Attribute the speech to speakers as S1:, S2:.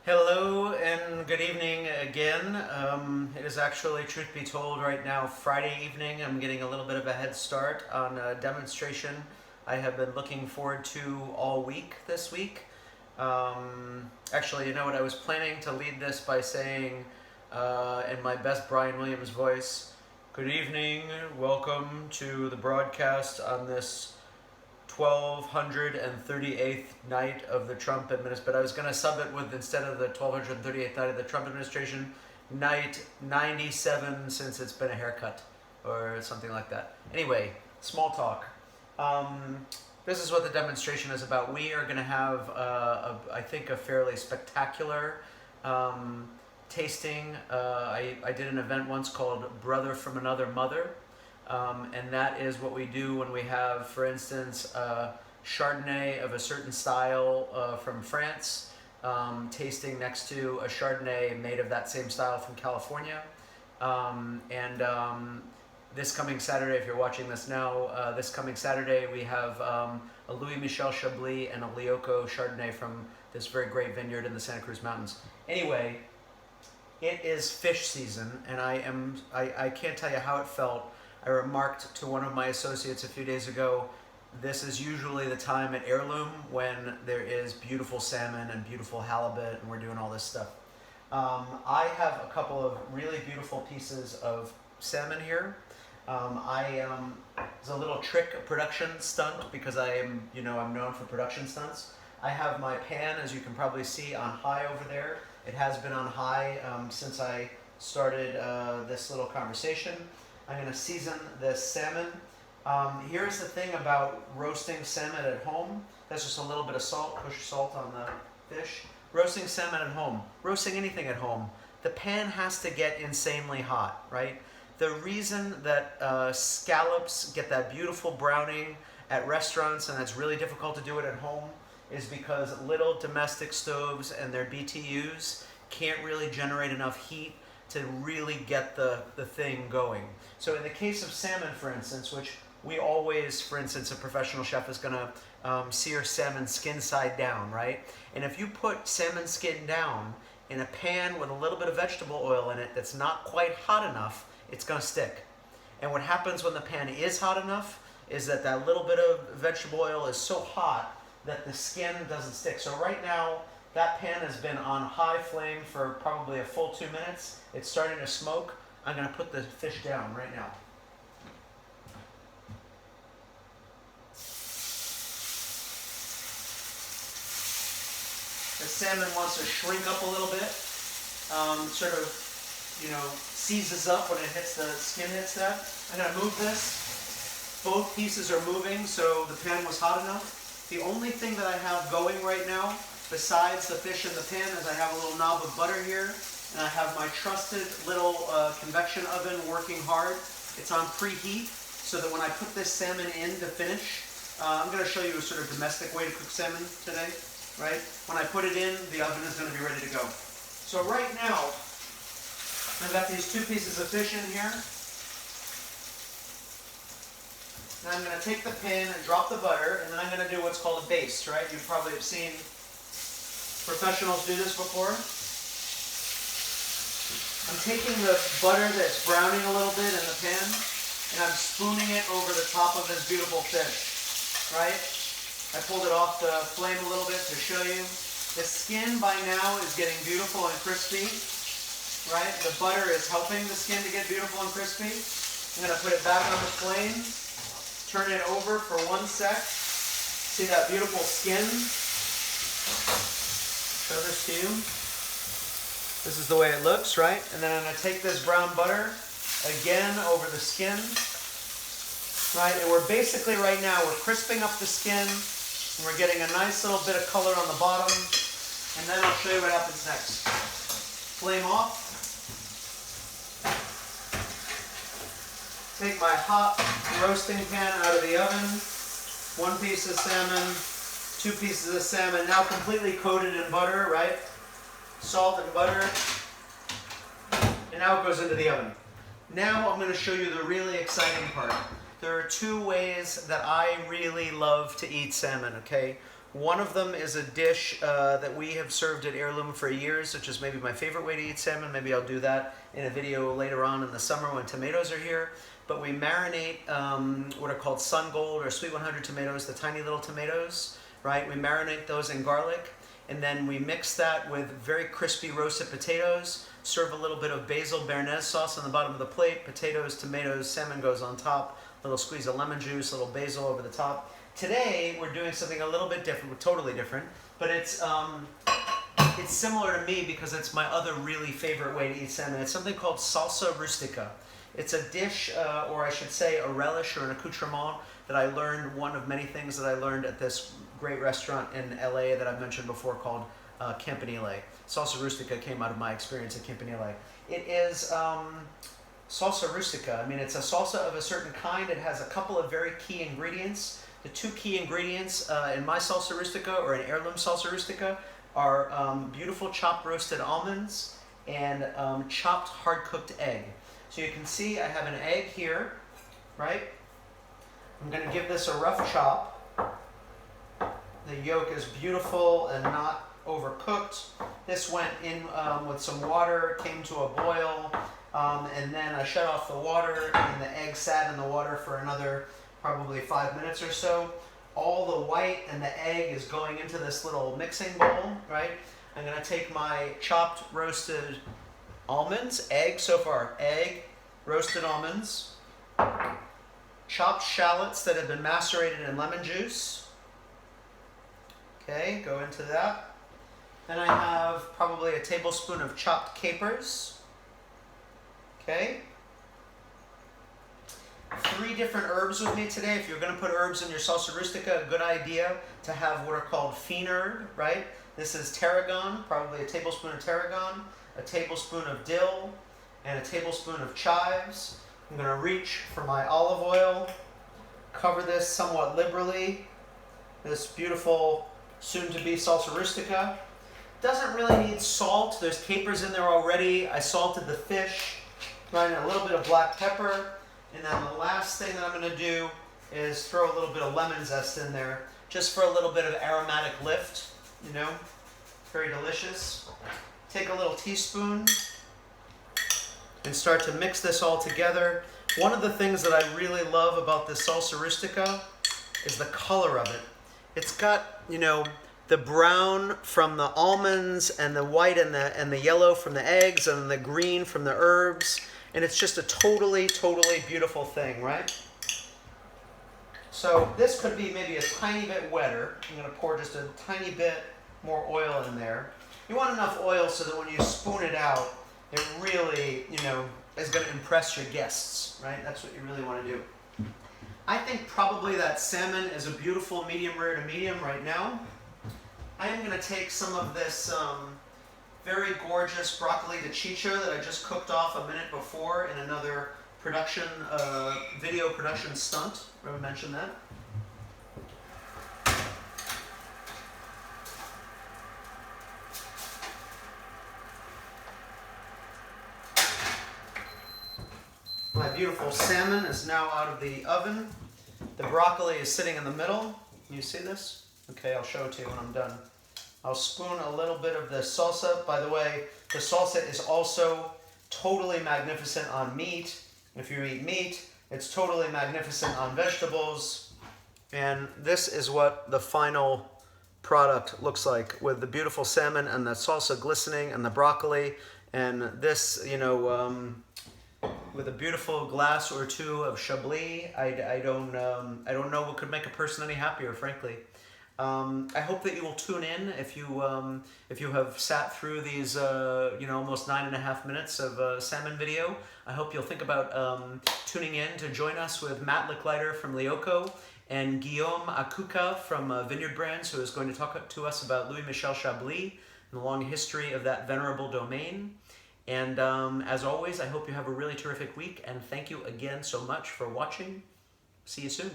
S1: Hello and good evening again. It is actually, truth be told, right now Friday evening. I'm getting a little bit of a head start on a demonstration I have been looking forward to all week this week. Actually, you know what? I was planning to lead this by saying, in my best Brian Williams voice, good evening, welcome to the broadcast on this 1238th night of the Trump administration, but I was going to sub it with, instead of the 1238th night of the Trump administration, night 97 since it's been a haircut, or something like that. Anyway, small talk. This is what the demonstration is about. We are going to have, I think, a fairly spectacular tasting. I did an event once called Brother from Another Mother. And that is what we do when we have, for instance, Chardonnay of a certain style from France, tasting next to a Chardonnay made of that same style from California. This coming Saturday, if you're watching this now, this coming Saturday we have a Louis Michel Chablis and a Lioco Chardonnay from this very great vineyard in the Santa Cruz Mountains. Anyway, it is fish season, and I can't tell you how it felt. I remarked to one of my associates a few days ago, this is usually the time at Heirloom when there is beautiful salmon and beautiful halibut, and we're doing all this stuff. I have a couple of really beautiful pieces of salmon here. It's a little trick, a production stunt, because I'm known for production stunts. I have my pan, as you can probably see, on high over there. It has been on high since I started this little conversation. I'm going to season this salmon. Here's the thing about roasting salmon at home. That's just a little bit of salt, push salt on the fish. Roasting salmon at home, roasting anything at home, the pan has to get insanely hot, right? The reason that scallops get that beautiful browning at restaurants, and it's really difficult to do it at home, is because little domestic stoves and their BTUs can't really generate enough heat to really get the thing going. So in the case of salmon, for instance, which we always, for instance, a professional chef is going to sear salmon skin side down, right? And if you put salmon skin down in a pan with a little bit of vegetable oil in it that's not quite hot enough, it's going to stick. And what happens when the pan is hot enough is that that little bit of vegetable oil is so hot that the skin doesn't stick. So right now, that pan has been on high flame for probably a full 2 minutes. It's starting to smoke. I'm going to put the fish down right now. The salmon wants to shrink up a little bit. Sort of, seizes up when it hits the skin hits that. I'm going to move this. Both pieces are moving, so the pan was hot enough. The only thing that I have going right now, besides the fish in the pan, is I have a little knob of butter here, and I have my trusted little convection oven working hard. It's on preheat, so that when I put this salmon in to finish, I'm going to show you a sort of domestic way to cook salmon today, right? When I put it in, the oven is going to be ready to go. So right now, I've got these two pieces of fish in here. Now I'm going to take the pan and drop the butter, and then I'm going to do what's called a baste, right? You probably have seen professionals do this before. I'm taking the butter that's browning a little bit in the pan, and I'm spooning it over the top of this beautiful fish, right? I pulled it off the flame a little bit to show you. The skin by now is getting beautiful and crispy, right? The butter is helping the skin to get beautiful and crispy. I'm going to put it back on the flame. Turn it over for 1 sec. See that beautiful skin? Show this to you. This is the way it looks, right? And then I'm going to take this brown butter again over the skin, right? And we're basically right now, we're crisping up the skin, and we're getting a nice little bit of color on the bottom. And then I'll show you what happens next. Flame off. Take my hot roasting pan out of the oven. 1 piece of salmon, 2 pieces of salmon, now completely coated in butter, right? Salt and butter. And now it goes into the oven. Now I'm going to show you the really exciting part. There are 2 ways that I really love to eat salmon, okay? One of them is a dish that we have served at Heirloom for years, which is maybe my favorite way to eat salmon. Maybe I'll do that in a video later on in the summer when tomatoes are here. But we marinate what are called Sun Gold or Sweet 100 tomatoes, the tiny little tomatoes, right? We marinate those in garlic, and then we mix that with very crispy roasted potatoes, serve a little bit of basil béarnaise sauce on the bottom of the plate, potatoes, tomatoes, salmon goes on top, a little squeeze of lemon juice, a little basil over the top. Today, we're doing something a little bit different, totally different, but it's similar to me because it's my other really favorite way to eat salmon. It's something called salsa rustica. It's a dish, or I should say a relish or an accoutrement that I learned, one of many things that I learned at this great restaurant in LA that I've mentioned before called Campanile. Salsa rustica came out of my experience at Campanile. It is salsa rustica. I mean, it's a salsa of a certain kind. It has a couple of very key ingredients. The two key ingredients in my salsa rustica or in Heirloom salsa rustica are beautiful chopped roasted almonds and chopped hard-cooked egg. So you can see I have an egg here, right? I'm going to give this a rough chop. The yolk is beautiful and not overcooked. This went in with some water, came to a boil, and then I shut off the water, and the egg sat in the water for another probably 5 minutes or so. All the white and the egg is going into this little mixing bowl, right? I'm going to take my chopped roasted almonds, egg so far, egg, roasted almonds, chopped shallots that have been macerated in lemon juice. Okay, go into that. Then I have probably a tablespoon of chopped capers. Okay. 3 different herbs with me today. If you're going to put herbs in your salsa rustica, a good idea to have what are called fiend herb, right? This is tarragon, probably a tablespoon of tarragon, a tablespoon of dill, and a tablespoon of chives. I'm going to reach for my olive oil, cover this somewhat liberally. This beautiful soon-to-be salsa rustica. Doesn't really need salt. There's capers in there already. I salted the fish, right, and a little bit of black pepper. And then the last thing that I'm going to do is throw a little bit of lemon zest in there, just for a little bit of aromatic lift, you know, very delicious. Take a little teaspoon and start to mix this all together. One of the things that I really love about this salsa rustica is the color of it. It's got, you know, the brown from the almonds and the white and the yellow from the eggs and the green from the herbs. And it's just a totally, totally beautiful thing, right? So this could be maybe a tiny bit wetter. I'm going to pour just a tiny bit more oil in there. You want enough oil so that when you spoon it out, it really, you know, is going to impress your guests, right? That's what you really want to do. I think probably that salmon is a beautiful medium rare to medium right now. I am going to take some of this very gorgeous broccoli de chicha that I just cooked off a minute before in another production, video production stunt. Remember to mention that? My beautiful salmon is now out of the oven. The broccoli is sitting in the middle. Can you see this? Okay, I'll show it to you when I'm done. I'll spoon a little bit of the salsa. By the way, the salsa is also totally magnificent on meat. If you eat meat, it's totally magnificent on vegetables. And this is what the final product looks like, with the beautiful salmon and the salsa glistening and the broccoli. And this, you know, with a beautiful glass or two of Chablis. I don't know what could make a person any happier, frankly. I hope that you will tune in if you have sat through these you know, almost 9.5 minutes of salmon video. I hope you'll think about tuning in to join us with Matt Licklider from Lioco and Guillaume Akuka from Vineyard Brands, who is going to talk to us about Louis Michel Chablis and the long history of that venerable domain. And as always, I hope you have a really terrific week, and thank you again so much for watching. See you soon.